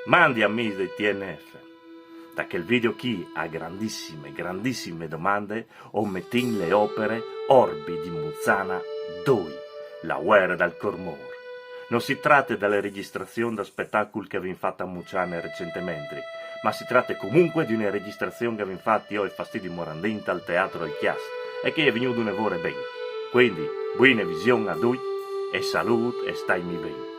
Mandi amici del TNF, da che il video chi ha grandissime domande o mettin le opere Orbi di Muzzana 2, la guerra dal Cormor. Non si tratta delle registrazioni da spettacolo che abbiamo fatto a Muzzana recentemente, ma si tratta comunque di una registrazione che abbiamo fatto io e Fastidi Morandinta al Teatro El Chias e che è venuto un evore bene. Quindi, buona visione a tutti e salute e stai bene.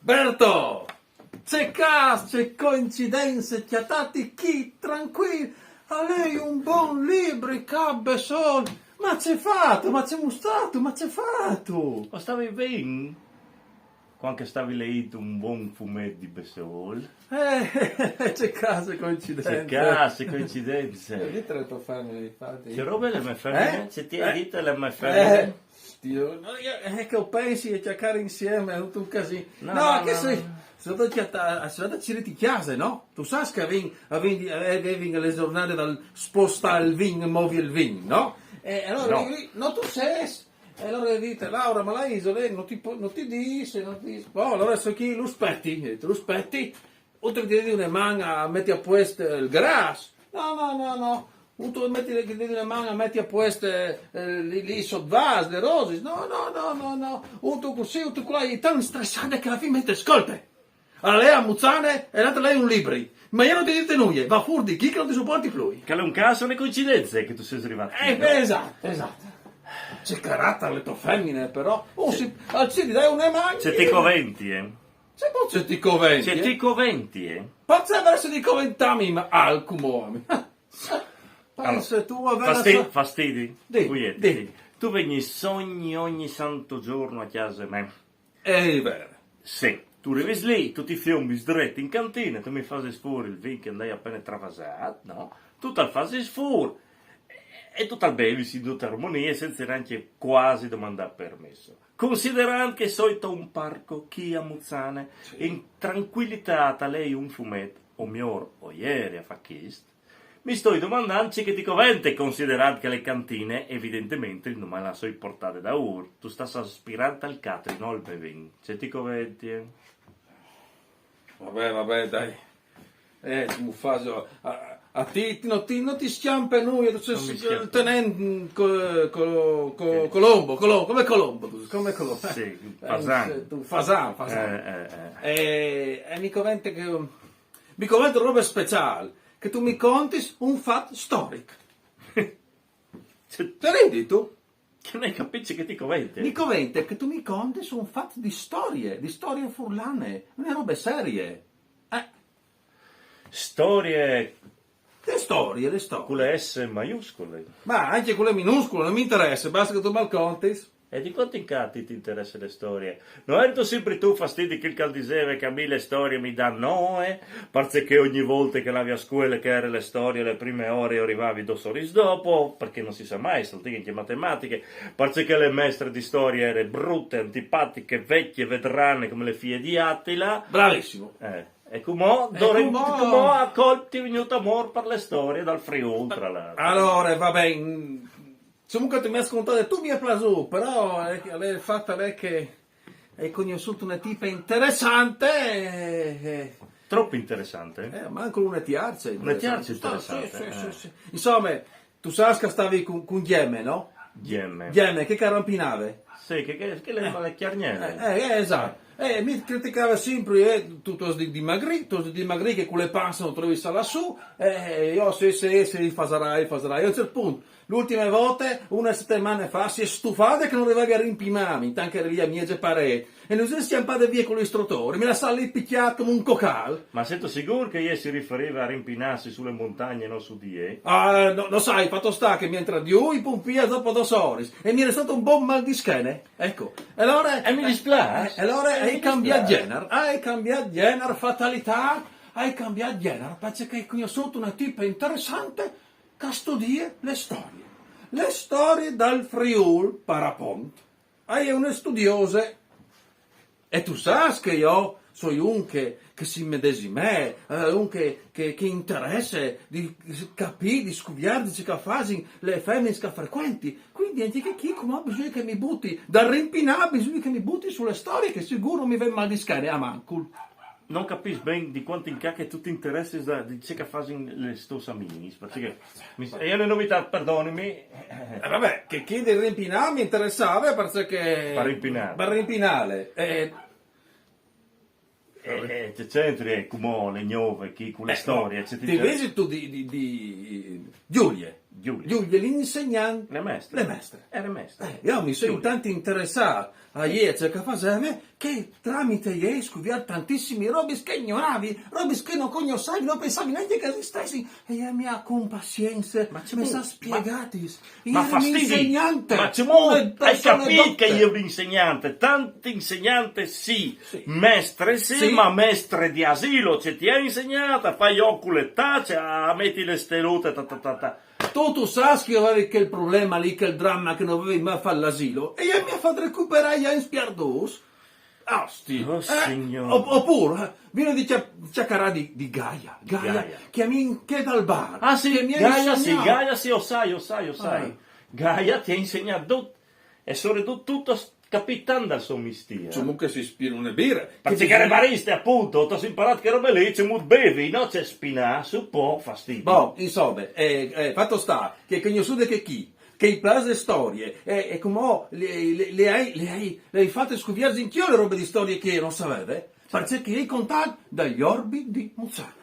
Berto, c'è caso, c'è coincidenze, chiatati chi, tranquillo, a lei un buon libro, cabbe sol, ma c'è fatto, ma c'è mostrato, ma c'è fatto. O stavi bene? Quando stavi leendo un buon fumetto di Besol? C'è caso, coincidenze. C'è caso, coincidenze. Dite le tue femmine, infatti. C'è roba le mie femmine? C'è ti hai detto le mie femmine? Dio, no, che ho pensi a cercare insieme, è tutto un casino. No, No, no, che no, sei... no. Sono andato a ciriti chiase, no? Tu sai che avevi le giornate dal sposta il vin, muovi il vin, no? E allora No. no, tu sei. E allora dite, Laura, ma la isola non ti dice, non ti dice. Oh, allora so chi lo spetti, oltre di una manga metti a posto il grasso. No. Tu metti una manga, metti a posto lì sott'vase, le rose. No. Tu così, tu qua è tan stressante che alla fine mette scolpe. Allora lei a Muzzane e l'altra lei un libri. Ma io non ti dite nulla, va fuori di chi che non ti sopporti più. Che è un caso, le coincidenze che tu sei arrivato. Esatto. C'è carattere le tue femmine, però. Oh, ci dai una mano. C'è ti coventi, Se poi c'è ti coventi. C'è ti coventi, Pazza verso di coventami, ma alcumo. Pensa tu a Fastidi? Di. Guglietti. Tu veni sogni ogni santo giorno a casa me. È vero. Sì. Tu arrivi lì, tu ti fiombi dritto in cantina, tu mi fai fuori il vin che andai appena travasato, no? Tu te lo fai fuori. E tu te lo bevi in tutta armonia senza neanche quasi domandare permesso. Considerando che solito un parco chi a Muzzane, in tranquillità a lei un fumetto, o miglior, o ieri a Facchist, mi sto domandando che ti covente, considerando che le cantine evidentemente non me la so portate da ur. Tu stai aspirando al catering, no al bevin. C'è ti coventi, Vabbè, dai. Tu fai... A te non ti schiampa noi, tenendo Colombo, come Colombo, come Colombo. Sì, Fasan. Fasan. E mi convente roba speciale, che tu mi conti un fatto storico. Te rendi tu? Che non capisci che ti covente? Mi convente che tu mi conti su un fatto di storie furlane, non è robe serie. Storie Le storie. con le S maiuscole. Ma anche quelle minuscole, non mi interessa, basta che tu me lo conti. E di quanti incatti ti interessano le storie? Non eri tu sempre tu fastidi che il caldiseve che a me le storie mi dà noe, parce che ogni volta che lavi a scuola che erano le storie le prime ore arrivavi 2 ore dopo, perché non si sa mai, saltiche anche matematiche, parce che le maestre di storia erano brutte, antipatiche, vecchie, veterane come le figlie di Attila. Bravissimo. E come a colpi è venuto amore per le storie dal Friuli, tra l'altro. Allora, va bene. Comunque ti mi hai scontato, tu mi hai preso, però il fatto è che hai conosciuto una tipa interessante. Troppo interessante. Ma anche una tiarce. Una tiarce interessante. Sì. Insomma, tu sai che stavi con Giemme, no? Giemme. Giemme, che carampinave? Sì, che le chiarniere. Esatto. Mi criticava sempre, tu sei dimagrì, che con le panze non trovi lassù, io se fasarai. A un certo punto, l'ultima volta, una settimana fa, si è stufata che non arrivavi a rimpinarmi, tanto che via mia parete, e non si è sciampata via con l'istruttore, me la sa lì picchiato come un cocal. Ma sento sicuro che ieri si riferiva a rimpinarsi sulle montagne, non su di No, lo sai, fatto sta che mi entra di i pompia dopo 2 ore e mi è stato un buon mal di schiena. Ecco, allora... E mi dispiace. Allora hai cambiato genere, fatalità, hai cambiato genere, perché hai conosciuto una tipa interessante che studia le storie. Le storie dal Friul Parapont. Hai una studiosa. E tu sai che io sono un che si medesima, un che interessa di capire, di scoprire di che fanno le femmine che frequenti. Quindi anche chi come bisogna che mi butti, da rimpinare bisogna che mi butti sulle storie che sicuro mi viene mal di scane a mancul. Non capisco bene di quanto in cacca tu ti interessi di ciò che fanno le stosse amiche, perché è una novità, perdonami. Vabbè, che chi di rimpinare mi interessava perché... Per rimpinare. C'è c'entri come le nuove, chi con le storie, eccetera. Ti vedi tu di Giulia, l'insegnante. Le maestre. Le maestre. Io mi sono tanto interessato a ieri che faceva che tramite ieri scopriamo tantissimi robe che ignoravi, robe che non conoscevi, non pensavi neanche che esistessi. E io mi ha con pazienza, mi sa spiegati. Ma fastidio! Insegnante! Ma hai capito che io ero insegnante? Tanti insegnante sì. Mestre sì, ma mestre di asilo, cioè ti hai insegnata, fai oculetta, metti le stelute, Tu sai che avevi quel problema lì, quel dramma che non avevi mai fatto all'asilo, e io mi ha fatto recuperare in spiardos. Signore. Oppure, viene di ciacarà di Gaia, che mi chiede al bar. Ah sì, Gaia sì, lo sai. Ah. Gaia ti ha insegnato e soprattutto capitando dal suo mestiere. Comunque si ispira una birra. Perché che bariste appunto, ti ho imparato che robe lì, c'è molto bevi, no? C'è spina, su po' fastidio. Boh, insomma, fatto sta, che conosciute che chi, che i plase storie, e come le hai fatte scoprire in le robe di storie che non sapete, perché che hai contato dagli orbi di Muzzana.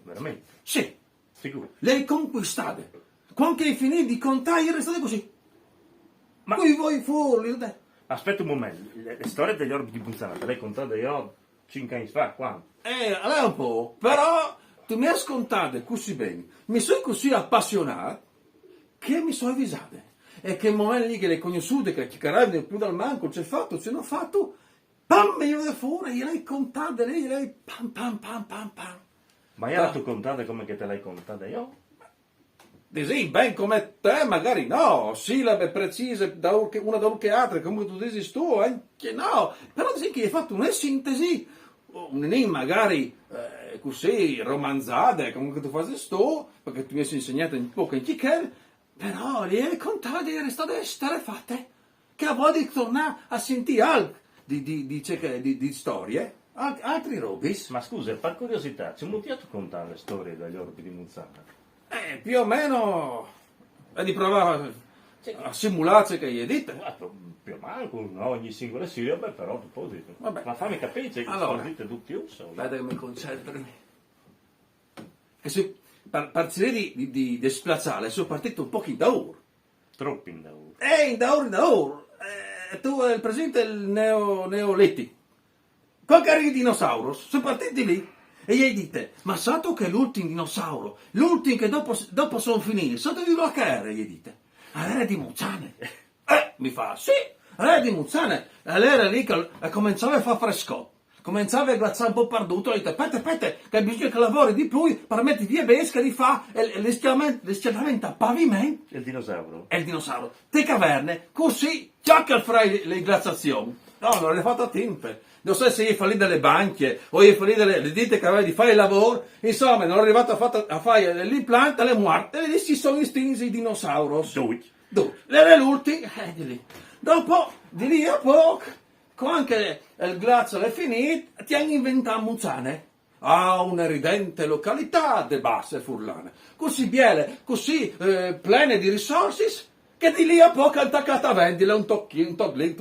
Veramente? Sì. Sicuro? Le hai conquistate. Quando hai finito di contare, restate così. Ma poi voi fuori, te. Aspetta un momento, le storie degli orbi di Buzzana te le hai contate io 5 anni fa, quando? Allora un po', però tu mi hai scontate così bene, mi sono così appassionato che mi sono avvisate. E che il momento lì che le conosciute, che carabine più dal manco, c'è fatto, ce n'ho fatto, pam, io da fuori, gliel'hai contate, gliel'hai pam. Ma io tu contate come che te l'hai contata io? Sì, ben come te, magari no, sillabe precise una da che altra, come tu dici tu, anche no, però sì che hai fatto una sintesi, magari così romanzata, come tu fai tu, perché tu mi hai insegnato un po' che chiacchiere, però le contate erano state fatte, che a volte tornare a sentire altro di storie, altri robis. Ma scusa, per curiosità, ci hai tu contare le storie degli orbi di Muzzana? Più o meno di provare a simulare che gli hai detto. Più o meno con ogni singola sillaba, però tu puoi dire. Vabbè. Ma fammi capire che Allora, sono dite tutti uso. Guarda che mi concentrami. E se partire di splazzare, sono partito un po' in daur. Troppo in dauro. In daur. Tu hai presente il Neolitico? Qualche arriva i dinosauri, sono partiti lì. E gli dite, ma sato che l'ultimo dinosauro, l'ultimo che dopo sono finiti, sotto di lo che era, gli dite? All'era di Muzzane. Mi fa, sì, all'era di Muzzane. All'era lì che cominciava a fare fresco, cominciava a glazzare un po' perduto, e dite, aspetta, che bisogna che lavori di più, per mettere via besca di fa, l'eschiamento a pavimento. E il dinosauro? E il dinosauro. Te caverne, così, chiacca le glaciazioni. No, non le fatto a tempo. Non so se gli fallì delle banche o gli fallì le dite che aveva di fare il lavoro, insomma, non è arrivato a fare l'implante, le morte, e lì si sono estinti i dinosauri. Dove? Era l'ultimo, di lì. Dopo, di lì a poco, quando il glaciale è finito, ti hanno inventato Muzzane. Una ridente località de basse furlane, così biele, così piene di risorse, che di lì a poco ha attaccato a vendere un tocchino,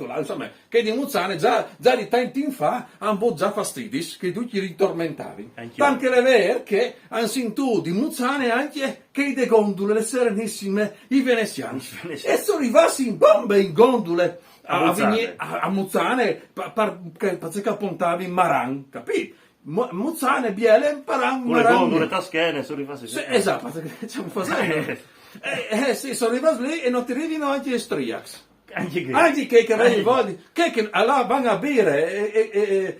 là, insomma, che di Muzzane già di tempo in fa hanno già fastidis, che tu ti ritormentavi. Anche le vere che hanno sentito di Muzzane anche che le gondole, le serenissime, i veneziani. E sono arrivati in bombe in gondole a Muzzane, perché appuntavi in Maran, capito? Muzzane, Biele, Maran, Con le gondole taschene sono rimasti. Sì, esatto, perché c'è un fasano. Sì, sono rimasti lì e non ti arrivano anche gli striax. Anche che avevi voglia, che allora vanno a bere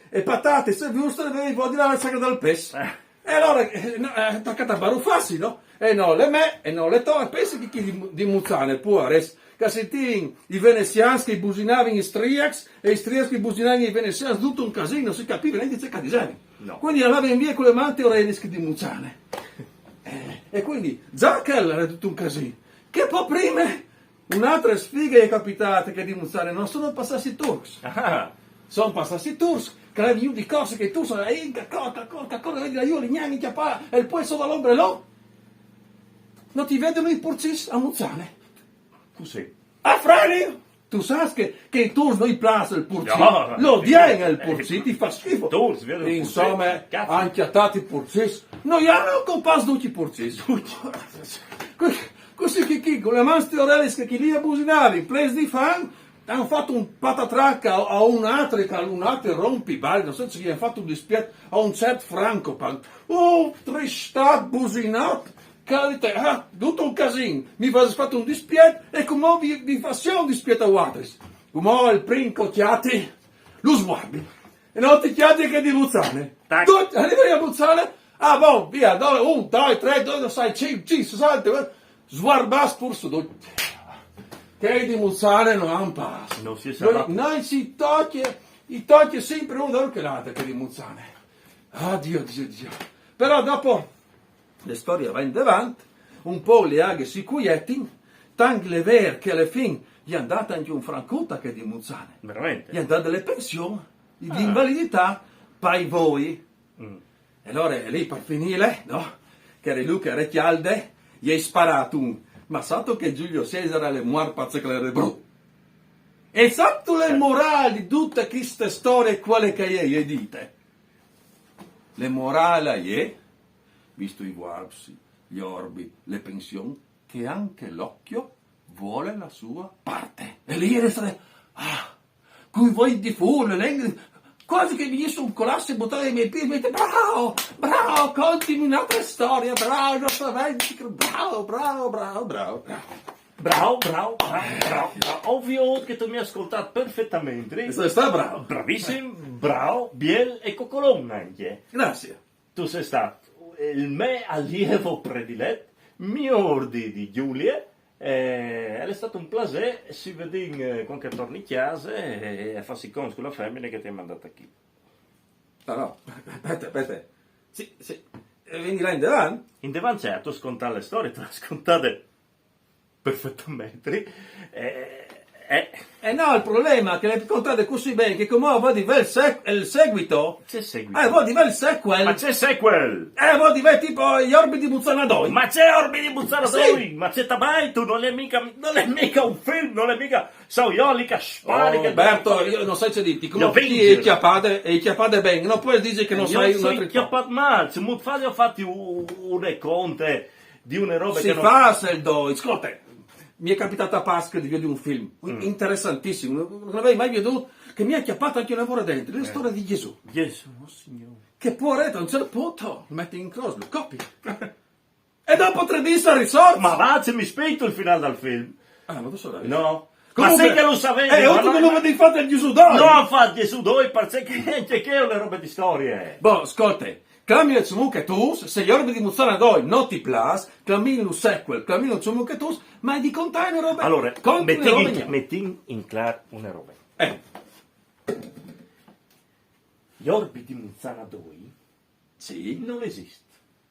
e patate, se giusto, avevi voglia di sacca dal pesce. E allora, attaccata a barufassi, no? E non le me, e non le to, e pensi che chi di Muzzane può restare. Che senti i veneziani che businavano gli striax e i striax che businavano i veneziani, tutto un casino, non si capiva neanche che disegnare. No. Quindi andava in via con le mante orelische di Muzzane. E quindi già quello era tutto un casino. Che poi prima un'altra sfiga è capitata che di Muzzane non sono passati i turcs. Sono passati i turcs, che avevano di cose che tu sono vedi la io, lignani, chiapà, e poi sotto l'ombrello. Non ti vedono i porcis a Muzzane. Così. Ah, fratello! Tu sai che i turcs non gli piace il porci, No. lo odiano il porci, ti fa schifo. Turcs, vero? Insomma, Cazzo. anche a tanti porci, noi hanno compas tutti i porci. Così che con le mani teoretiche che lì abusinavi, presi di fan, hanno fatto un patatracca a un altro rompiballi, non so se gli hanno fatto un dispiace a un certo Francopan. Oh, tristat, businato. Tutto un casino, mi fa fatto un dispiet e come vi faccio un dispiet a Waters. Come il primo chiati, lo sguardi. E non ti chiati che di Muzzane. Tu arrivi a Muzzane, boh, via, 1, 2, 3, 2, 6, 5, 6, sguarbas pur su tutti. Che di Muzzane non hanno passo. Non si sa. Noi si toglie sempre uno che l'altro che di Muzzane. Dio. Però dopo le storie vanno avanti, un po' le aghe si quietino, tanto le vere che alla fine gli è andata anche un francota che è di Muzzane. Veramente? Gli è andata delle pensioni, di invalidità, pai voi. E allora lì per finire, no? Che era lui che era chialde, gli hai sparato un, ma santo che Giulio Cesare le muore pazze che le rebru. E santo le morali di tutte queste storie, quelle che gli dite. Le morali è, visto i guardi, gli orbi, le pensioni, che anche l'occhio vuole la sua parte. E lì resta, con voi di fulle, quasi che mi sono colasse e buttare i miei piedi, e mi dite, bravo, continui un'altra storia, bravo, Bravo. Ovvio che tu mi hai ascoltato perfettamente. Sta bravo. Bravissimo, bravo, biel e coccolone anche. Grazie. Tu sei stato il mio allievo prediletto, mio di Giulia. È stato un piacere, si vede in qualche torno in chiesa e farsi con la femmina che ti ha mandato qui. No, aspetta. Sì. Vieni là in davanti. In davanti certo, scontare le storie, te le scontate perfettamente. No, il problema è che le contate così bene che come voi di il seguito. C'è seguito. Voi di il sequel. Ma c'è sequel! Voi di tipo gli orbi di Muzzana 2. Ma c'è Orbi di Buzzano Sì. 2! Ma c'è tabai, tu non è mica un film, non è mica sauiolica, sparica. Berto, io non sai se dirti, come Io ti vinco. è chiappate bene, non puoi dire che non sai Io un sono altro inchiappato male, ho fatto un conte di una roba si che non... fa se il do. Ascolta, mi è capitato a Pasqua di vedere un film interessantissimo, non avevo mai veduto, che mi ha chiappato anche una ora dentro, la storia di Gesù. Gesù, oh Signore. Che poveretto, a un certo punto lo metti in cross, lo copi. E dopo 3 mesi ha risorto. Ma va, se mi spento il finale del film. Ma tu sai. No. Comunque, ma sai che lo sapevi? tu che non vedi fatto il Gesù d'oro. No, fa Gesù 2, perché che è le robe di storie. Boh, ascolta, clammi il Zumuketus, se gli orbi di Muzzana 2 non ti plas, clammi il sequel, clammi il Zumuketus, ma è di contare una roba. Allora, Conti una roba metti in chiaro una roba. Gli orbi di Muzzana 2 Sì. non esiste.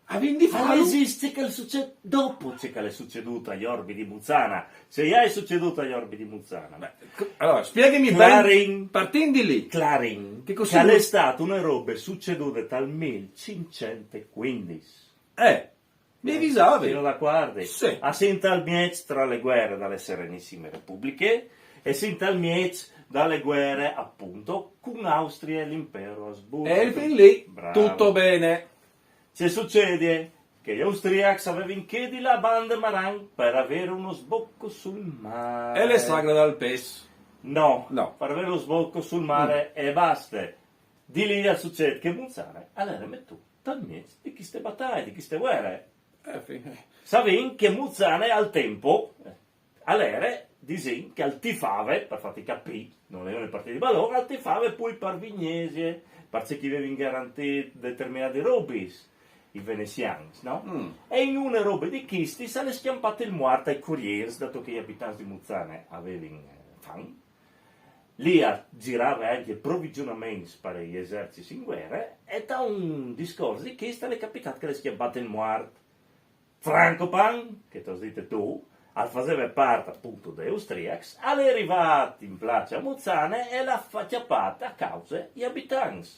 Quindi Non esiste che succede dopo c'è che è succeduto agli orbi di Muzzana. Se è succeduto agli orbi di Muzzana. Allora, spiegami Clarin. bene, partendo di lì. Clarin, Che cos'è? è stata una roba succeduta dal 1515. Mi avvisavi? Fino da guardi. Sì. A Sintalmiez tra le guerre dalle Serenissime Repubbliche e Sintalmiez dalle guerre, appunto, con Austria e l'impero Asburgo. E fin lì, Bravo. tutto bene. Se succede che gli austriaci avevano in chiedi la banda Marang per avere uno sbocco sul mare. E le sagre dal PES. No, No. per avere lo sbocco sul mare e basta. Di lì succede che Munzare allora metto talmente di chi ste battaglie, di chi ste guerre. Savin che Muzzane al tempo, all'era, disin che al tifave, per farti capire, non erano le partite di valore, al tifave poi per Vignesi, perché chi aveva garantito determinati robis, i veneziani, no? E in una roba di chisti se le schiampate il muerto ai Corriers, dato che gli abitanti di Muzzane avevano fan. Lì girava anche provvigionamenti per gli eserciti in guerra, e da un discorso di chisti le è capitato che le schiampate il muerto. Francopan, che ti ho detto tu, al faceva parte appunto degli austriaci, è arrivato in place a Muzzane e l'ha acchiappata a causa gli abitanti,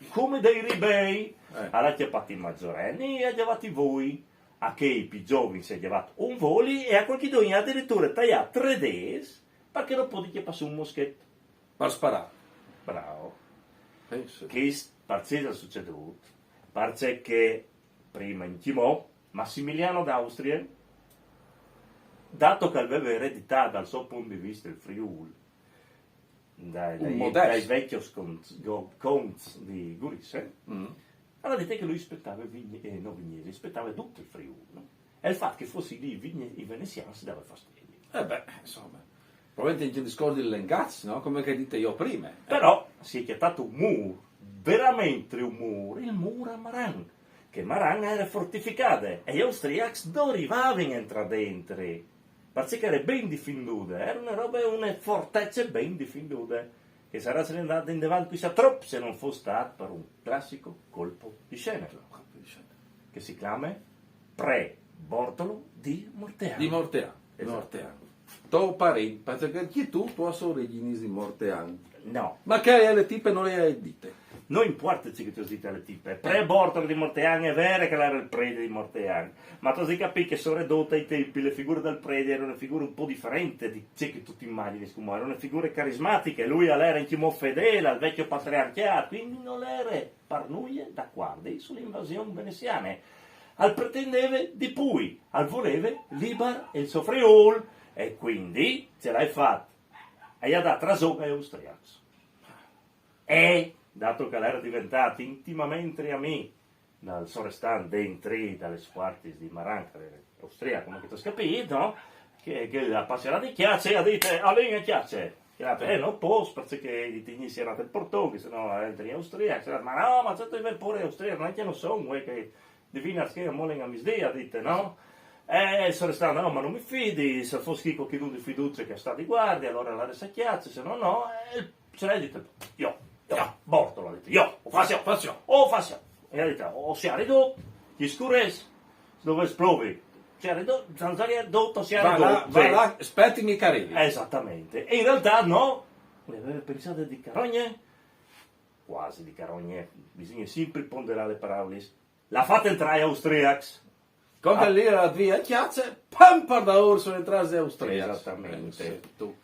come dei ribei, ha acchiappato i maggiorenni e ha llevato voi, a che i più giovani si è llevato un voli e a qualcuno addirittura tagliato 3D perché non poteva passare un moschetto. Per sparare. Bravo. Penso. Che partita è succeduto? Perché che prima in Timò Massimiliano d'Austria, dato che aveva ereditato dal suo punto di vista il Friuli dai vecchi conti di Gurisse, allora dite che lui aspettava Vignesi, aspettava tutto il Friuli, no? E il fatto che fossi lì i veneziani si dava fastidio. Insomma, probabilmente in discorsi di Lengazzi, no? Come che dite io prima. Però si è chiamato un muro, veramente un muro, il muro a Maran, che Maran era fortificata e gli austriaci non arrivavano a entrare dentro, perché era ben difenduta, era una fortezza ben difenduta, che sarebbe andata in avanti a troppo se non fosse stato per un classico colpo di scena, che si chiama Pre-Bortolo di Morteano. Di Morteano. Esatto. Morteano. Tuo parente, perché chi tu hai origini di Morteano. No, Ma che hai le tipe non le hai dite. non importa che tu dite alle tipe, pre-Bortolo di Morteani è vero che era il prete di Morteani, ma tu si capì che sono ridotte ai tempi, le figure del prete erano figure un po' differenti di ciò che tu ti immagini, come erano figure carismatiche, lui era in chimo fedele al vecchio patriarcato, quindi non era parnuie da guardi sull'invasione veneziana, al pretendeva di pui, al voleva liber il suo Friul, e quindi ce l'hai fatta, e ha dato ragione agli austriaci. E dato che era diventato intimamente amico dal sorestante dentro dalle squarti di Maranca, austriaco, come tu hai capito, no? Che la passerà di chiacce, ha detto, a lei che chiacce, non posso, perché i tigni si erano il portone, se no entri austriaci, ma no, ma certo è pure austriaco, non è che non so, che divina che molen a misdea, dite, no? E il sorestante, no, ma non mi fidi, se fosse qualcuno di fiducia che sta di guardia, allora la resa chiacce, se no, no, e ce l'hai detto, io. Bortolo ha detto, io, o faccio. E ha detto, o si è ridotto, gli scuresi, dove esplovi, si è ridotto, Zanzari ridotto, si è ridotto. Va là, aspettimi carini. Esattamente. E in realtà no, le aveva pensato di carogne, quasi di carogne, bisogna sempre ponderare le parole. La fate entrare austriaci. Quando lì era via chiacce, pam, per da ora sono entrati austriaci. Esattamente. Tu.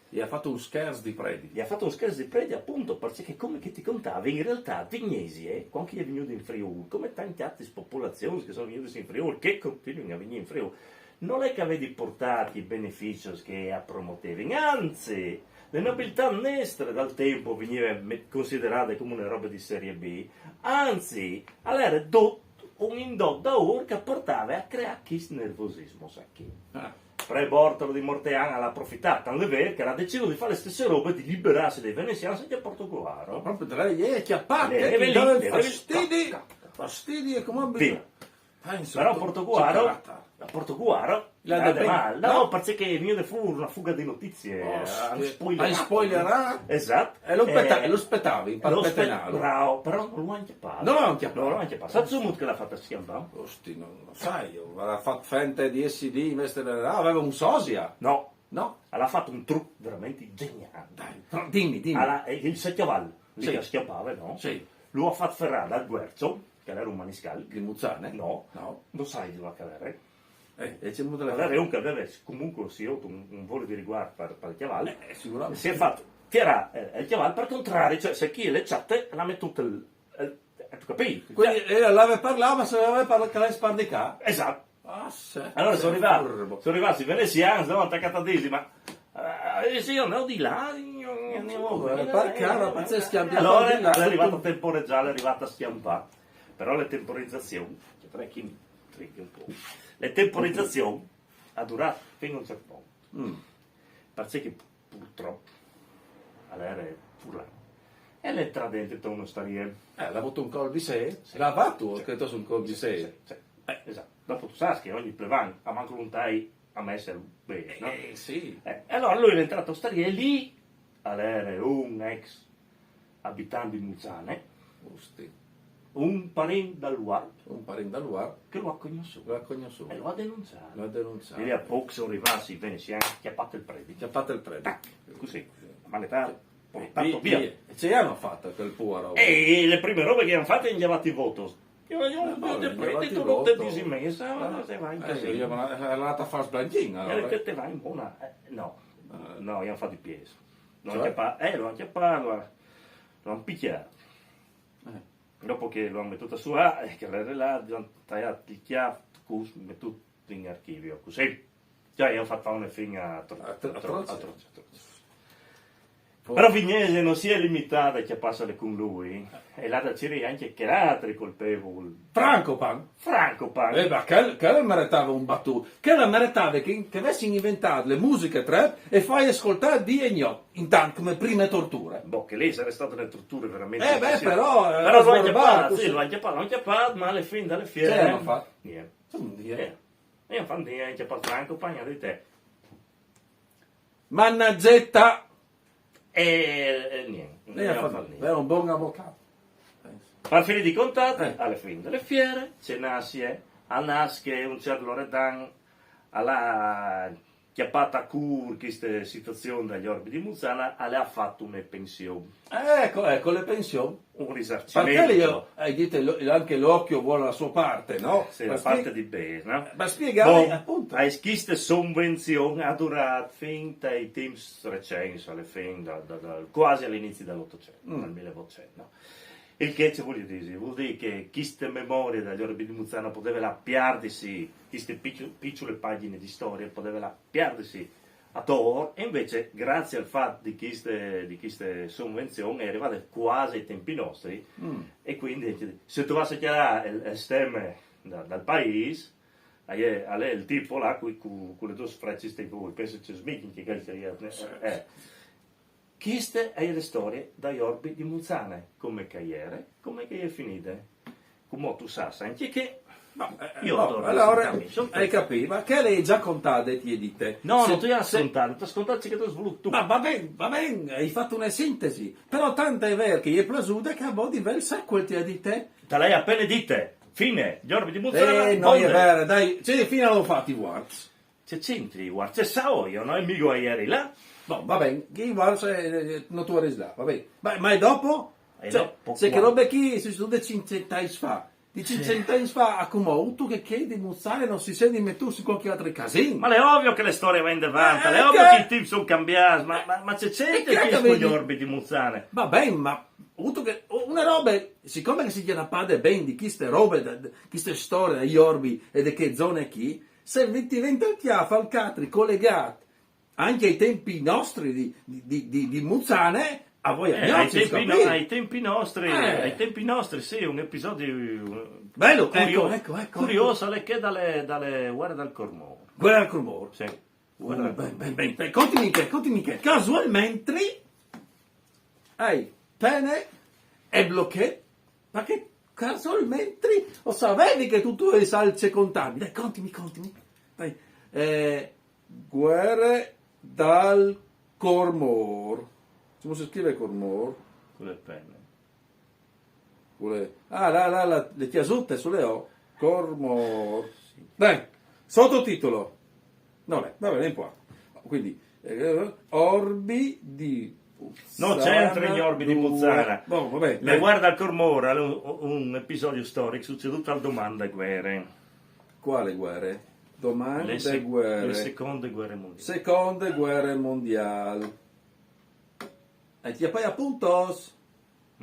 Gli ha fatto un scherzo di predi. Gli ha fatto uno scherzo di predi appunto perché come che ti contava in realtà Vignesi, quando è venuto in Friuli, come tante altre popolazioni che sono venute in Friuli, che continuano a venire in Friuli, non è che avete portato i benefici che promuovevi, anzi, le nobiltà nestre dal tempo venivano considerate come una roba di serie B, anzi, all'era un indotto da ora che portava a creare questo nervosismo, sai? Pre-Bortolo di Morteano l'ha approfittato, tanto è vero che ha deciso di fare le stesse robe, di liberarsi dai veneziani senza Portogallo. Proprio tra lei e chiappate, Lei ti dava lì, fastidi e come via. Penso, Però Portogallo La era male, no, perché viene fuori una fuga di notizie, hai spoilerato? Esatto. E lo spettavi in parpetenaro. Bravo, però non lo ha inchiappato. Non l'ha inchiappato. Non l'ha inchiappato. Satsumut che l'ha fatta schiampare? Osti, non lo sai, aveva fatto fente di SD, invece aveva un sosia. No. No? Ha fatto un trucco veramente geniale. Dimmi. Il secchiavallo, lì Sì. che schiappava, no? Sì. Lui ha fatto ferrare al guerzo, che era un maniscalco. Di Muzzane? No, No. lo sai di che E c'è molto era un che aveva comunque si ha avuto un volo di riguardo per il cavallo. Sicuramente. Si è fatto tirare il cavallo per contrario, cioè se chi le chatte la mette tutto tu capisci? Quindi l'aveva parlato, ma se aveva parlato che lei spardica? Esatto. Ah, sì. Allora sono arrivati i veneziani, sono attaccati a dirsi, ma se io andavo di là, allora è arrivato a temporeggiare, è arrivato a schiampare. Però le temporizzazioni, che tra chi mi trigge un po', le temporizzazioni ha durato fino a un certo punto. Perché purtroppo all'era furlano. E le tra dentro uno starie. L'ha avuto un col di sé? L'ha fatto, credo su un col di sé. Sì. Esatto. Dopo tu sai che ogni plevan a manco non tai a essere bene, no? Sì. Allora lui è entrato a stare lì, all'era un ex abitante di Muzzane, un parente dal Luar, che lo ha conosciuto. E lo ha denunciato. E lì a poco sono arrivati i veneziani, chiappato il prete. Così, manetario, portato via. E ce l'hanno fatta quel puaro. E le prime robe che hanno fatto hanno chiamato il voto. Io il prete, tu non te dici messa, se vai in casino. Io me l'ho andata a fare sblanchina. Che te vai in buona? No, gli hanno fatto i piedi. Lo hanno chiappato, lo hanno picchiato. Dopo che lo hanno mettuto su che era là, gli hanno tagliato il chiasso, mettuto in archivio, così. Già, gli hanno fatto una fine atroce. Però Vignese non si è limitata a chiapparsele con lui, e là da c'era anche che altri colpevoli. Francopan. Ma che meritava un battuto, che meritava che avessero inventato le musiche trap e fai ascoltare di e no, intanto come prime torture. Che lì sarebbero state le torture veramente. Però lo hanno chiappato, ma alle fine dalle fiere. Che hanno fatto? Niente. E hanno chiappato Francopan, di te. Mannaggetta. E niente. Era un buon avvocato. Per fine di contatto, alle fine delle fiere, c'è nasce, che un certo Loredan alla chiappata a cur questa situazione dagli orbi di Muzzana, ha fatto una pensione. Ecco le pensioni. Un risarcimento. Perché io, dite, anche l'occhio vuole la sua parte, no? Sì, la parte di bene, no? Ma spiegare, appunto. Questa sovvenzione ha durato fin dai tempi recenti, alle fine, quasi all'inizio dell'Ottocento, dal 1800, no? Il che ci vuol dire che queste memorie dagli orbi di Muzzana poteva perdersi, queste piccole pagine di storia poteva perdersi a Tor, e invece grazie al fatto di queste sovvenzioni è arrivata quasi ai tempi nostri, e quindi se tu vas a chiarare il stemma dal paese, è il tipo là con le due frecce di voi, penso che smicchi che queste è le storie dagli orbi di Muzzana, come che è finita, come tu sai anche che io adoro allora hai capito, ma che lei già contate ti dite? No, non ti hai scontato, ti scontato che tu sviluppi tu. Ma va bene, hai fatto una sintesi, però tanto è vero che è plasuta che a voi diversa quel ti dite. Te l'hai appena dite, fine, gli orbi di Muzzana. No, è vero, dai, fine l'ho fatti i Warts. C'è c'entri i Warts, c'è sao io, no? E mica ieri là. No, va bene, i Warts non tu eri là, va bene. Ma è dopo? Se che robe chi si studia 500 anni fa. Di 500 anni fa a come tu che chiedi Muzzane non si sente mettersi in qualche altro casino. Ma è ovvio che le storie vanno avanti, è ovvio che i team sono cambiati, ma c'è gente che sono gli orbi di Muzzane. Va bene, ma che una roba, siccome che si chiama padre ben di queste robe, queste storie degli orbi e di che zone qui, se ti diventati a falcatri collegati anche ai tempi nostri di Muzzane, a voi ai tempi nostri, sì, un episodio bello, ecco. Curioso, che dalle guerre del Cormor. Guerra del Cormor? Sì. Ben. Continui che. Casualmente, hai pene e blocche, perché casualmente, lo sapevi che tutto è salce contabile. Continui. Dai. Guerre dal Cormor. Come si scrive Cormor? Con le penne. Le chiasutte sulle O. Cormor. Dai, sottotitolo. No, va bene, un po'. Quindi, orbi di Non c'entra gli orbi di Muzzana. Boh, vabbè, Le guarda al Cormora, un episodio storico succeduto al Domanda e Guerre. Quale guerre? Domande Le guerre. seconde guerre mondiali. Seconde guerre mondiali. E ti poi appuntos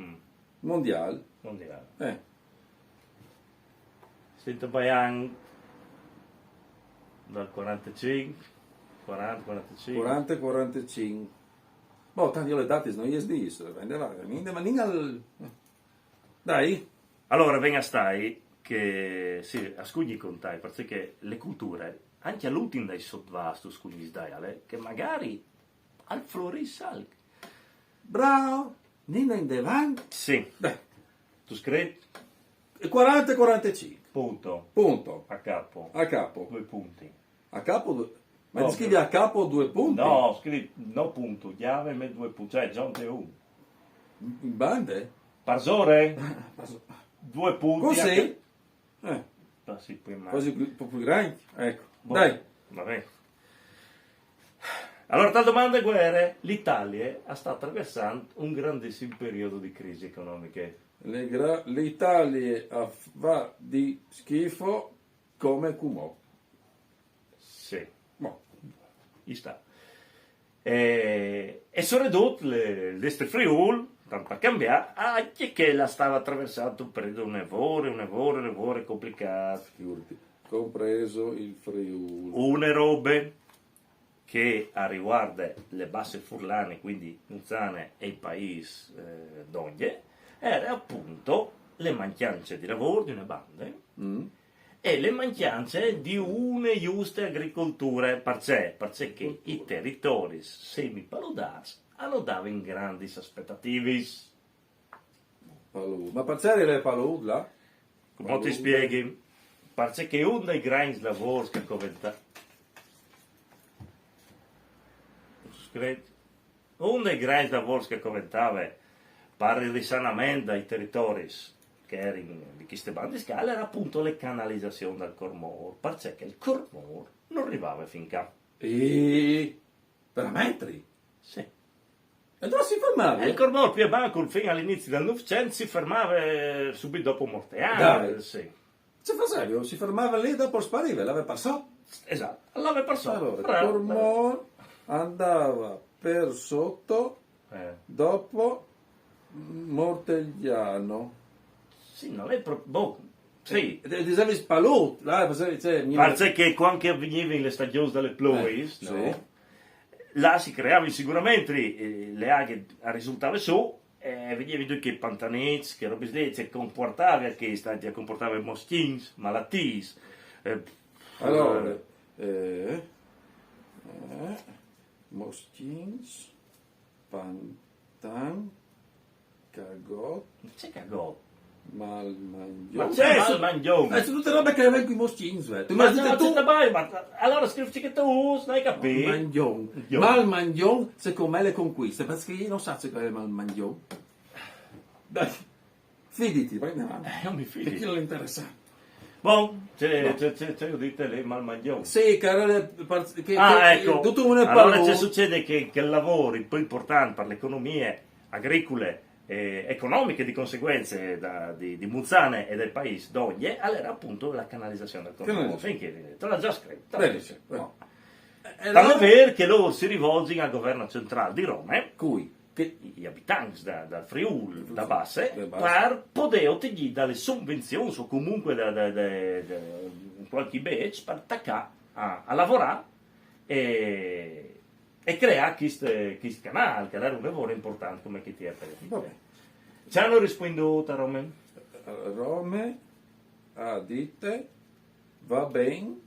Mm, mondial. mondiale. Sento Bayang dal 45, 40, 45. 40 45. Boh, tanti io le date non gli dice, ma dai. Allora, venga stai che sì, a scugli contai, perché le culture, anche all'ultimo dai sottovasto scugli sdai, che magari al florissal. Bravo. Nina in davanti. Sì, Dai. tu scrivi 40 45. punto Punto. a capo, A capo. 2 punti. A capo ma No, ti scrivi a capo 2 punti? No, scrivi no punto, chiave me 2 punti, cioè John te 1. In bande? Parsore, 2 punti. Così? Sì, poi Quasi un po' più grandi. Ecco. Boh, Dai. Vabbè. Allora, tal domanda guerre, l'Italia sta attraversando un grandissimo periodo di crisi economiche. L'Italia va di schifo come Cumò. Sì, Boh. ci sta. E sono ridotte l'Est Friul, tanto per cambiare, anche che la stava attraversando un periodo nevore complicato. Figurati. Compreso il Friuli. Une robe che a riguarda le basse furlane, quindi Muzzane e il paese d'Oglie, era appunto le mancanze di lavoro di una bande e le mancanze di une giuste agricolture, perché i territori semipaludari hanno dato in grandi aspettative. Palud. Ma pazzere le palud là? Come ti spieghi? Perché uno dei grandi lavori che uno dei grandi lavori che commentava per il risanamento dei territori che erano di queste bande scale era appunto le canalizzazioni del Cormor, perché il Cormor non arrivava fin qua. E veramente? Sì. E dove si fermava? Il Cormor più avanti, fino all'inizio del Novecento, si fermava subito dopo Morteano. Dai. Sì. Si fa serio? Si fermava lì dopo spariva, l'aveva passato. Esatto, l'aveva perso. Allora, il Cormor andava per sotto dopo Mortegliano. Sì, non è proprio... Boh, sì. Dicevi spalut, là, Perché quando avveniva le stagioni delle pluie, sì. no? Là si creavano sicuramente le aghe risultavano su e veniva che pantanets, che robe che comportava che stati comportava moschini, malattie. Allora, moschins, pantan, cagot, C'è cagò. malmangione. Ma c'è malmangione. Sono tutte robe che avevano i moschins, tu Ma mi no, hai detto ma allora scrivici che tu non hai capito. Malmangione, secondo me le conquiste, perché io non so se è malmangione. Dai, fiditi, vai avanti. Non mi Perché fido. non interessa. Boh, c'è dite le malmangione. Sì, Ecco, tutto un allora c'è succede che il lavoro più importante per le economie agricole e economiche di conseguenze di Muzzane e del paese d'Oglie era appunto la canalizzazione del Cormor. Finché te l'ha già scritto. Benissimo. No. Tanto perché loro si rivolgono al governo centrale di Roma, Cui? Che gli abitanti dal Friuli, da Basse, Da Basse. per poter ottenere dalle sovvenzioni o comunque da qualche batch per attaccare a lavorare e creare questo canale, che era un lavoro importante come che ti è per Vabbè. Ci hanno risposto a Roma? Rome ha dite va bene,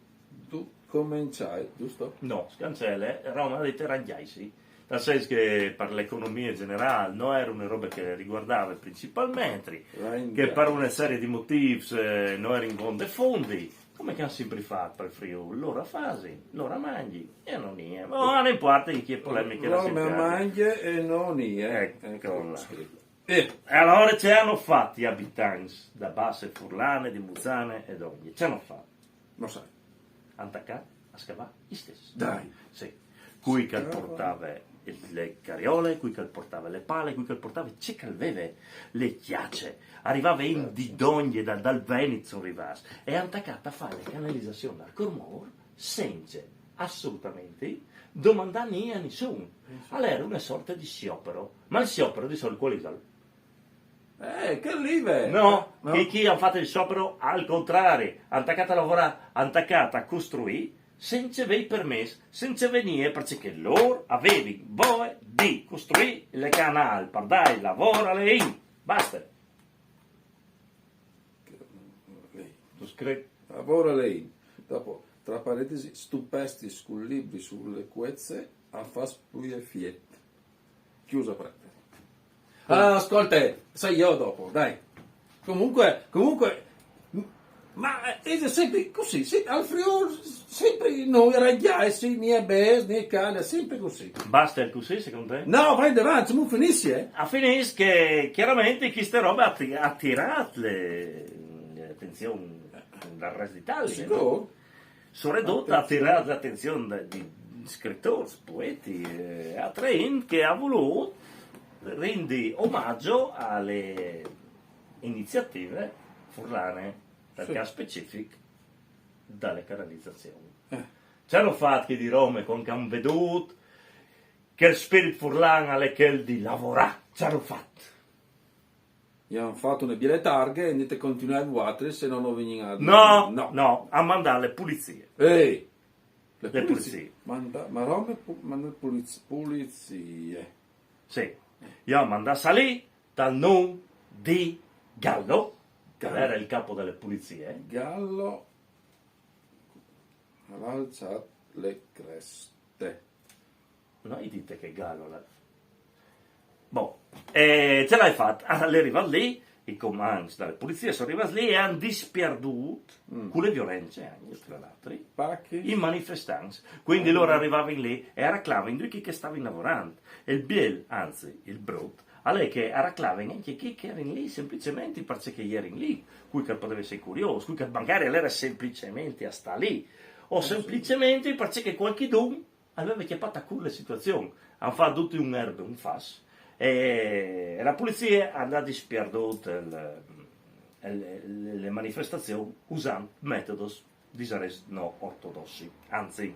tu cominciai, giusto? No, scancelle, Roma ha detto rangiaisi. Nel senso che per l'economia generale non era una roba che riguardava principalmente, che per una serie di motivi non era in grande fondi, come che hanno sempre fatto per il Friuli, loro fasi, loro mangi, e non è. Ma non importa in che polemiche la Rome mangia e non è. Ecco. Scritto. E allora ci hanno fatto gli abitanti da Basse Furlane, di Muzzane e d'Ogni, ci hanno fatto. Lo sai. Attaccare, a scavare, gli stessi. Dai. Sì. Cui che portava le carriole, qui che portava le pale, qui che portava c'è che aveva le chiacce, arrivava in di dogne dal Veneto arrivava e attaccata a fare le canalizzazioni al Cormor senza assolutamente domandare a nessuno. Allora era una sorta di sciopero, ma il sciopero di solito qual è? Che live! No, che chi ha fatto il sciopero al contrario, attaccata a lavorare, attaccata a costruire, senza avere permesso, senza venire perché loro avevano voglia di costruire le canali, per dare lavoro alle in. Basta. Tu scrivi? Lavora lei. Dopo, tra parentesi, stupesti sul libri sulle quezze a far spuie fiet. Chiusa parentesi. Ascolta, sai io dopo, dai. Comunque, ma è sempre così, al Friuli, sempre noi ragazzi, né bes, né cane, sempre così. Basta il così secondo te? No, vai avanti, non finisci, A finisce che chiaramente queste robe ha attirato l'attenzione dal resto d'Italia. Sicuro? No? Sono ridotte a attirare l'attenzione di scrittori, poeti, altri che ha voluto rendere omaggio alle iniziative furlane, per Sì. caso specifico, dalle canalizzazioni. C'hanno fatto che di Roma con che hanno veduto che il spirito furlano è quello di lavorare, c'hanno fatto. Gli hanno fatto una bielle targhe e niente continuare a vuotare se non lo venivano a No, a mandare le pulizie. Ehi, Le pulizie. Ma Roma manda pulizie. Sì, io mandato salì dal nome di Gallo, che era il capo delle pulizie. Gallo ha alzato le creste. Noi dite che Gallo è. Boh, ce l'hai fatta. Arriva lì, i comandi dalle pulizie sono arrivati lì e hanno dispiarduto con le violenze anche tra l'altro Pacchi. i manifestanti. Quindi loro arrivavano lì e arraclavano tutti che stavano lavorando. E il Biel, anzi il Brut, a lei che arraclavano anche chi che erano lì semplicemente perché erano lì, cui che poteva essere curioso, cui che magari era semplicemente a sta lì, o semplicemente perché qualcuno aveva chiappato a culo la situazione. Hanno fatto tutti un erbe, un fas. E la polizia ha dispiarduto le manifestazioni usando metodi non ortodossi. Anzi,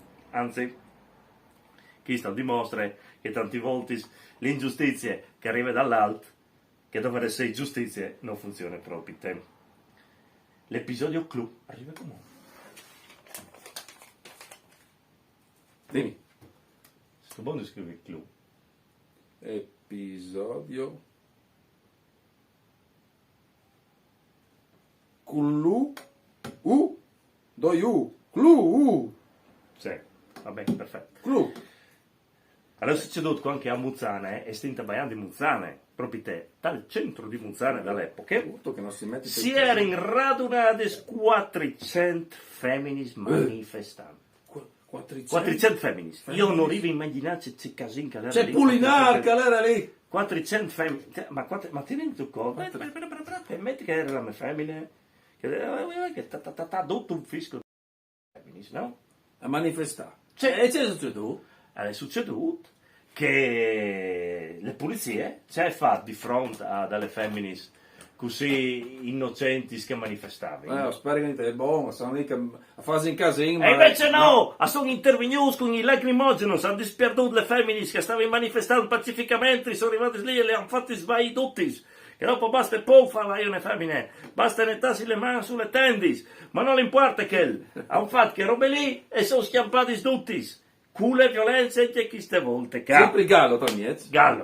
questo dimostra che tante volte l'ingiustizia che arriva dall'alto, che dovrebbe essere giustizia, non funziona proprio. L'episodio clou arriva comunque. Dimmi. Sto buono di scrivere clou. Episodio Clu Clu Sì, va bene, perfetto. Clu. Allora è succeduto anche a Muzzane, estinta Baian di Muzzane, proprio te, dal centro di Muzzane dall'epoca, Tutto che non si mette si erano radunate 400 femmine manifestanti. 400 femmine. Io non arrivo a immaginare c'è casino che era C'è lì. Pulinar che era lì. 400 femmine. Ma ti rendi tu conto? Metti che era la mia femmina, che ha dato un fisco di femmine, no? A manifestare. C'è- E c'è succeduto? È succeduto che le pulizie c'è fatto di fronte a delle femmine così innocenti che manifestavano. Spero che non è buono, sono lì che a fare in casino. E invece no, sono intervenuti con i lacrimogeni, hanno dispiarduto le femmine che stavano manifestando pacificamente, sono arrivati lì e le hanno fatti sbagli tutti. Che dopo basta poi fare le femmine, basta nettarsi le mani sulle tendis, ma non importa che hanno fatto che robe lì e sono schiampati tutti. Con le violenze e queste volte, Sempre Gallo, Tamiez. Gallo.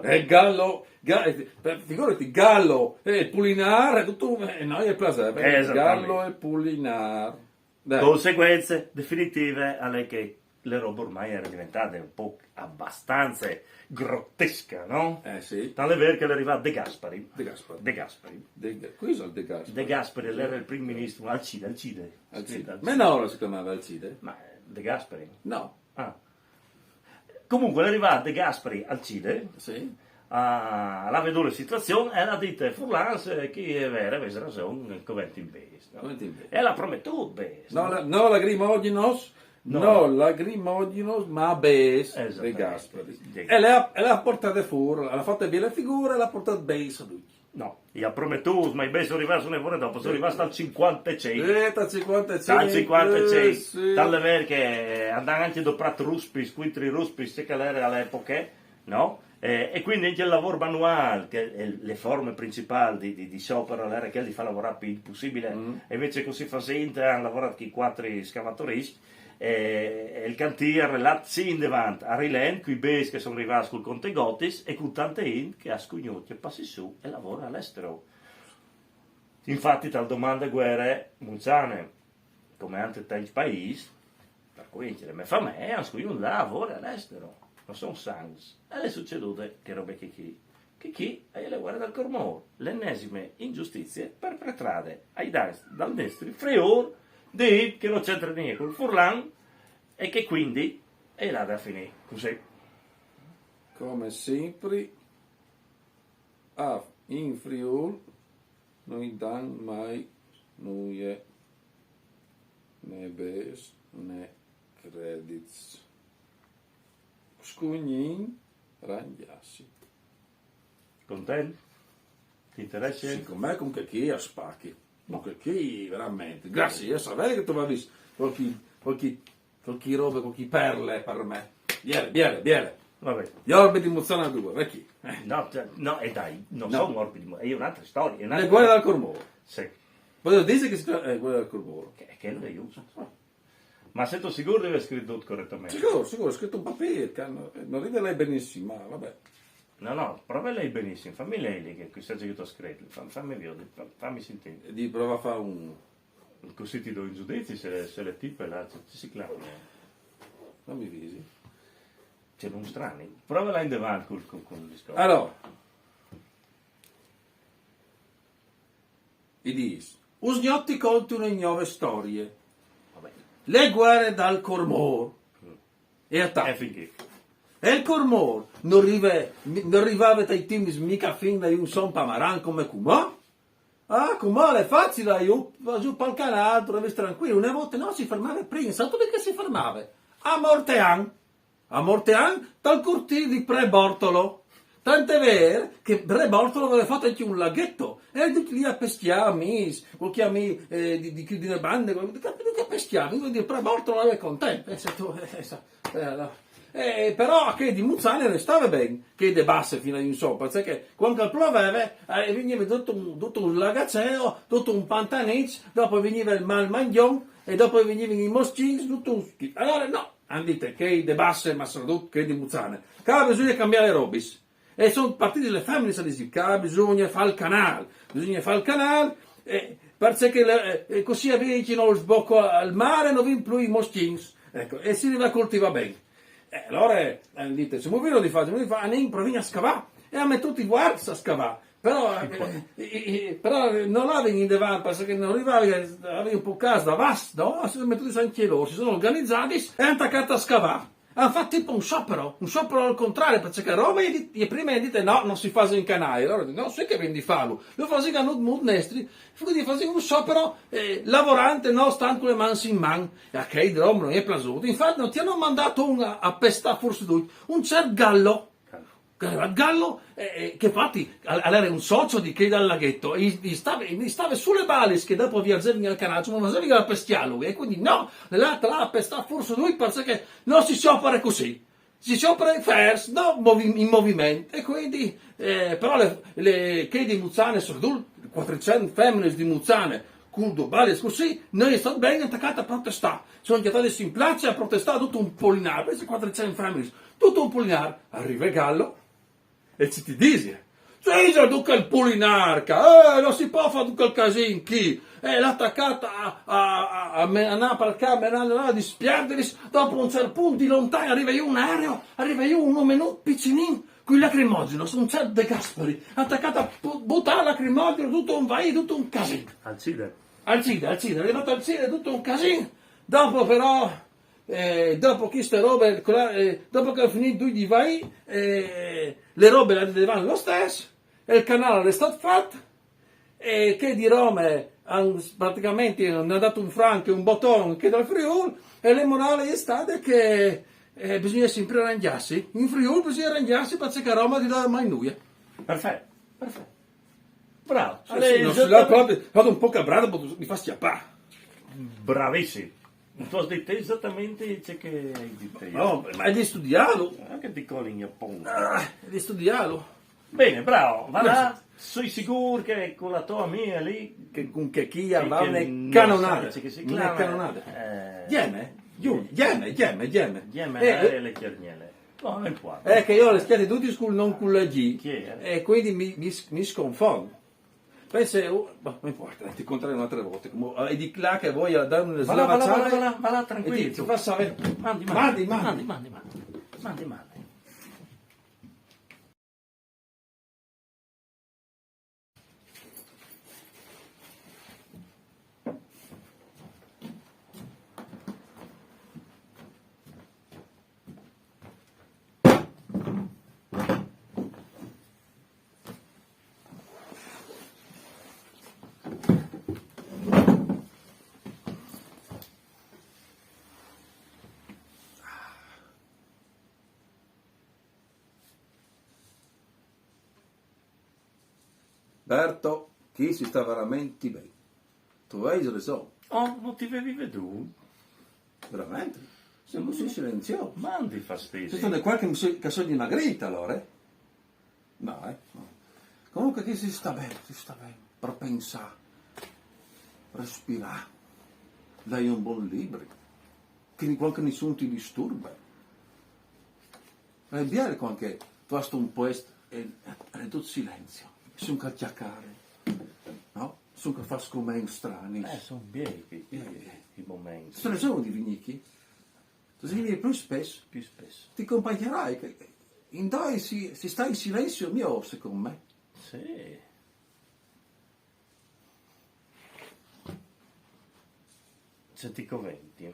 Figurati, Gallo e Pulinar, tutto, no, è plausibile. Esattamente. Gallo e Pulinar. Dai. Conseguenze definitive alle che le robe ormai erano diventate un po' abbastanza grottesche, no? Sì. Tant'è vero che è arrivato De Gasperi. De Gasperi. De Gasperi. Qui sono De Gasperi. De Gasperi era il primo ministro Alcide. Alcide. Ma no, si chiamava Alcide. Ma De Gasperi? No. Ah. Comunque è arrivato De Gasperi Alcide. Sì. La veduta la situazione e la dite Furlans che è vero, aveva ragione, il convento in base. No? Convento in base. E l'ha promettuto base. No, la grima oggi nos, no lagrimogeno, ma bes de Esattamente. Gasperi. De- E l'ha portata fuori, l'ha fatta bene figura e l'ha portata bes a tutti. No, io prometto, ma i bei sono arrivati una ore dopo, sono arrivati al 56. Dal 55. Dal 56, sì. dalle perché andavano anche dopo ruspis, quintri ruspis, che era all'epoca, no? E quindi anche il lavoro manuale, che è le forme principali di sciopero, era che li fa lavorare più possibile, e invece così fa sempre, hanno lavorato con i quattro scavatori, e il cantiere là in davanti a Rilen, qui bes che sono arrivati col Conte Gotis, e con tante in che a Scugnotti passi su e lavora all'estero. Infatti, tal domanda guerre munzane, come anche tanti paesi, per coincidere, ma fa me, anche io lavoro all'estero, non sono sans. E le succedute che robe che chi è le guerre del Cormor, le ennesime ingiustizie perpetrate ai danni dal destri Friul, di che non c'entra niente col Furlan, e che quindi è là da finire così. Come sempre, in Friul non dan mai nuie né bes né credits. Scugnin rangiassi. Contento? Ti interessa? Secondo me con che chi a spacchi. Ma che chi veramente. Grazie, io sapevo che tu avevi qualche robe, qualche perle per me. Viene. Vabbè. Gli orbi di Muzzana 2, vecchi. No, e dai, non No. sono morbidi, è un'altra storia. È un'altra... Le guerre del Cormoro. Sì, Poi dice che si chiama guerra del Cormoro. che lo aiuta. Ma sei tu sicuro di aver scritto tutto correttamente? Sicuro, ho scritto un papiro, non ride lei benissimo, ma vabbè. No, prova lei benissimo, fammi lei che questa che ti ho scritto, fammi vedere, fammi sentire. Di prova a fare un... Così ti do i giudizi se le tipe là, ci si clava. Non mi visi. C'è un strani. Prova là in davanti con il discorso. Allora, i dice, Usgnotti conti una ignove storie, Vabbè. le guerre dal Cormor e E attacchi. finché. E il Cormor non arrivava dai team mica fin da un son pamaran come Cumò. Cumò è facile, io giù pel canale, trovi tranquillo. Una volta no, si fermava prima, sai dove si fermava? A Mortean, dal cortile di Pre Bortolo. Tant'è vero che Pre Bortolo aveva fatto anche un laghetto. E tutti lì a peschiare, qualche amico di una banda, che peschiava. Quindi Pre Bortolo era contento. Però che di Muzzane restava bene, che de basse fino a in sopra, perché quando pioveva veniva tutto un lagaceo, tutto un pantanizzo, dopo veniva il malmagnon e dopo venivano i moschini, tutto un schifo. Allora no, hanno detto che de basse ma soprattutto che di Muzzane, che bisogna cambiare robis. E sono partite le femmine a dire che bisogna fare il canale, perché così avvicino lo sbocco al mare non vi più i moschini, ecco, e si deve coltivare bene. Allora dite, se muovono di fare, non proviamo a scavare e a me tutti guardi a scavare, però non avevo in davanti perché non arrivava, avevo un po' casa da vasta, no? Si sono mettuti anche loro, si sono organizzati e hanno attaccato a scavare. Hanno fatto tipo un sciopero al contrario, perché Roma e prima dite no, non si fa in canale, allora no, sai che vendi farlo, lo fa che non nestri, quindi fa un sciopero lavorante, no, stanno con le mani in man, e a che Roma non è piaciuto, infatti non ti hanno mandato a pestare forse lui, un certo Gallo, che infatti era un socio di che dal laghetto, e stava sulle balle che dopo viaggiare nel canale, ma non sapeva pestiare lui, e quindi no, l'altra a pestare forse lui perché non si sciopera così, si sciopera first, no, in movimento, e quindi, però le che di Muzzane sono 400 femmine di Muzzane, curdo, balle così, noi siamo ben attaccati a protestare, sono andati in piazza a protestare tutto un polinare, questi 400 femmine, tutto un polinare, arriva il Gallo, e ci ti dice, c'è duca il pulinarca, non si può fare duca il casino, chi? L'ha attaccata a menare, di spiardersi, dopo un certo punto di lontano arriva io un aereo, arriva io un uomo piccinino, con il lacrimogeno, sono un certo De Gasperi, attaccato a buttare lacrimogeno, tutto un vai, tutto un casino. Al CIDE. È arrivato al CIDE, tutto un casino, dopo però... dopo queste robe, dopo che ho finito di vai, le robe le vedevano lo stesso, e il canale è stato fatto, e che di Roma praticamente non ha dato un franco e un bottone che dal Friuli, E la morale è stata che bisogna sempre arrangiarsi. In Friuli bisogna arrangiarsi perché che Roma ti dà mai nulla. Perfetto, perfetto. Bravo. Non si dà proprio, vado un po' cabrato, mi fa schiappare. Bravissimo. Tu hai detto esattamente ciò che hai detto io. No, ma è di studiarlo. Che ti colli in Giappone. È di studiarlo. Bene, bravo. Va là. Sei sicuro che con la tua amica lì... Che con che chi va che una non canonata. sai che si Una chiama, canonata. Giemme, giemme. Giemme le chiarniere. No, non importa. È che io ho le schiate tutti school non con la G. Chi è? E quindi mi sconfondo. Pensa, non importa, ti incontrerò un'altra volta. E di là che voglio dare una Va là, slavazzata. va là, tranquillo. E ti fa sapere. Mandi. Berto, chi si sta veramente bene? Tu hai ragione, Oh, non ti avevi veduto? veramente. Siamo così silenziosi. Mandi C'è fastidio. stato qualche che sono dimagrita allora, eh? No, no. Comunque chi si sta bene, per pensare, respirare, dai un buon libro, che qualche nessuno ti disturba. È vero quando tu hai un posto e è tutto silenzio, sono che chiacchiere, no? Sono che fa scomenti strani. Sono bieghi i momenti. Se ne sono di vignichi, tu si vieni più spesso, Più spesso. ti accompagnerai, che in dai si sta in silenzio mio, secondo me. Sì. Se ti conventi.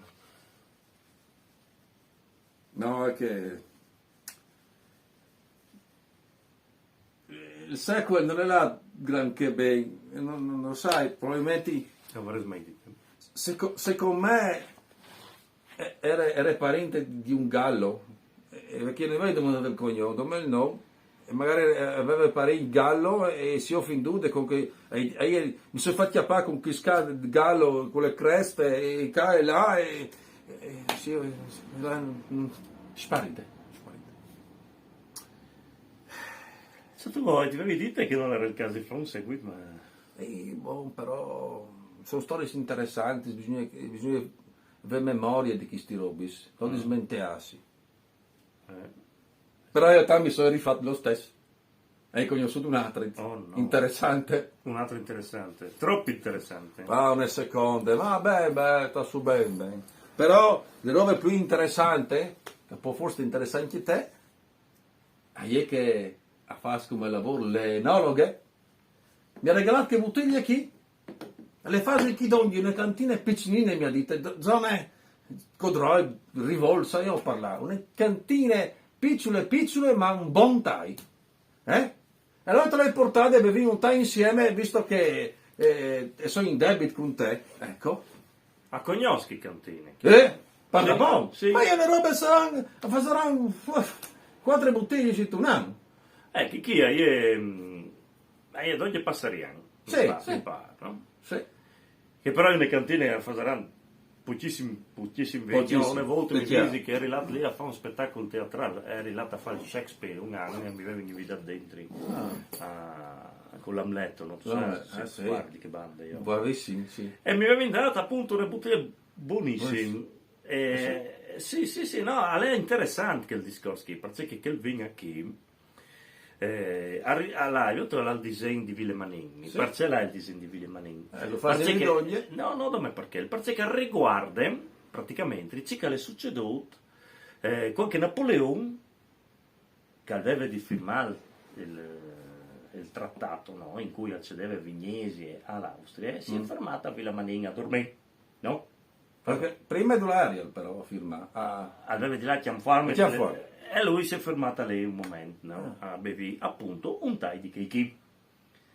No, è che il sequel non è là granché bene, non lo sai, probabilmente Avrei smettito. secondo me era parente di un gallo, perché non vedo del cognome, il nome, e magari aveva parente gallo e si è offenduto con che mi sono fatto chiappare con chi scade il gallo con le creste e qua e là e sparite. Se tu vuoi, ti avevi detto che non era il caso di fare un seguito, ma... Però sono storie interessanti, bisogna avere memoria di questi robis, non di smentearsi. Però io mi sono rifatto lo stesso. E ho conosciuto un'altra interessante. Un altro interessante, troppo interessante. Una seconda, vabbè, sta su bene. Però le robe più interessanti, che può forse interessare anche te, è che a fare come lavoro le enologhe, mi ha regalato che bottiglie qui, le fasi chi dongi una cantina piccinina mi ha detto, zone, codroi, rivolsa, io ho parlato, una cantine piccole ma un buon tai, E allora te le hai portate e bevi un tai insieme, visto che sono in debito con te, ecco. A Cognoschi cantine. Parla buono. Sì. Ma io le robe saranno 4 bottiglie se tu un anno. Chi hai doglie passariano. Sì. No? Sì. Che però in cantine faranno pochissimi vecchi. Una volta mi chiaro. disi che eri là lì a fare un spettacolo teatrale, eri là a fare Shakespeare un anno e mi avevi invitato dentro con l'Amleto, non so se guardi che banda io. Bravissimi, sì. E mi aveva dato appunto una bottiglia buonissima. Sì, no, è interessante che il discorso qui, perché che il vino qui io trovo il disegno di Ville Manin, Sì. perché là il disegno di Ville Manin. Lo fa di doglie? No, da me perché riguarda praticamente ciò che le è succeduto quando Napoleone, che aveva di firmare il trattato, no, in cui accedeva ai Vignesi all'Austria, si è fermata a Villa Manin a dormire, no? Perché prima è Dulariel però firma. Aveva di là Chianfarme Chianfarme. e lui si è fermata lì un momento, no? A bevi appunto un tai di Kiki.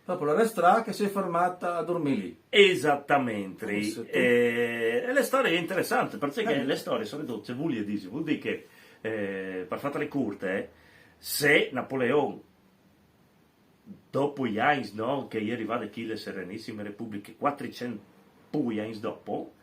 Dopo la resterà che si è fermata a dormire lì. Esattamente. Forse tu. E le storie è interessante, perché le storie sono ridotte, vuol dire che, per fare le curte, se Napoleone, dopo gli anni, no, che è arrivato qui le Serenissime Repubbliche, 400 anni dopo,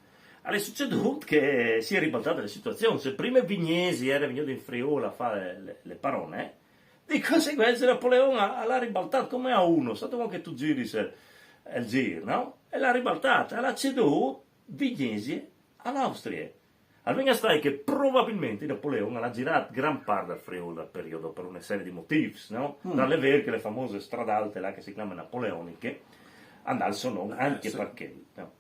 è succeduto che si è ribaltata la situazione. Se prima Vignesi era venuto in Friuli a fare le parone, di conseguenza Napoleone l'ha ribaltato come a uno, stato come che tu giri il giro, no? E l'ha ribaltata, l'ha ceduto Vignesi all'Austria. Almeno stai che probabilmente Napoleone ha girato gran parte del Friuli dal periodo per una serie di motivi, no? Dalle vere che le famose strade alte là che si chiamano napoleoniche, andare al suo nome, anche sì. perché, no?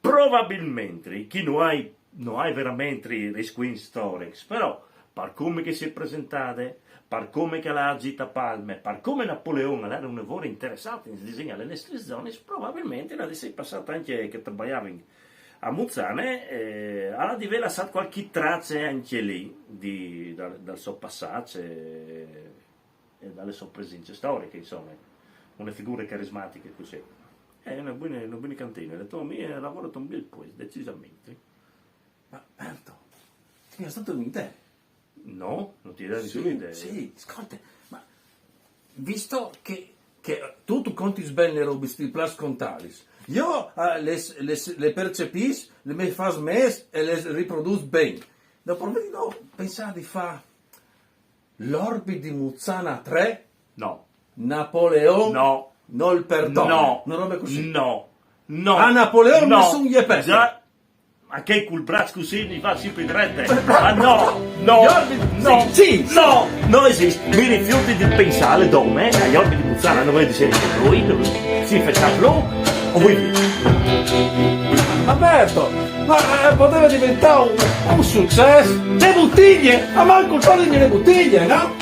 Probabilmente, chi non ha veramente i squin storici, però, per come che si è presentate, per come che l'ha agita Palme, per come Napoleone era un lavoro interessante in disegnare le nostre zone, probabilmente la si è passata anche che trabalhava a Muzzane, alla di ve lasciato qualche traccia anche lì dal suo passaggio e dalle sue presenze storiche, insomma, una figura carismatica così. È una buona cantina, le tue mie lavorato un bel po', decisamente. Ma Berto, ti è stato in te? No, non ti dai nessuna idea. Sì, ascolta, ma visto che tu conti bene le robe, sti plus contalis, io le percepisco, le mi fa smes e le riproduco bene. Dopo no, pensare di fare l'Orbi di Muzzana 3, No, Napoleone, no, non il perdono, no, una roba così. no, no. A Napoleone no. nessun gli è perso. Già, ma che col braccio così mi fa sempre drette? Ma no, no, Gli orbi- no, sì, sì. no, non esiste. Mi rifiuti di pensare dove agli orbi di Muzzana non vedi se lui si fa blu o vuoi Alberto, ma poteva diventare un successo. Le bottiglie, ma manco il togliere le bottiglie, no?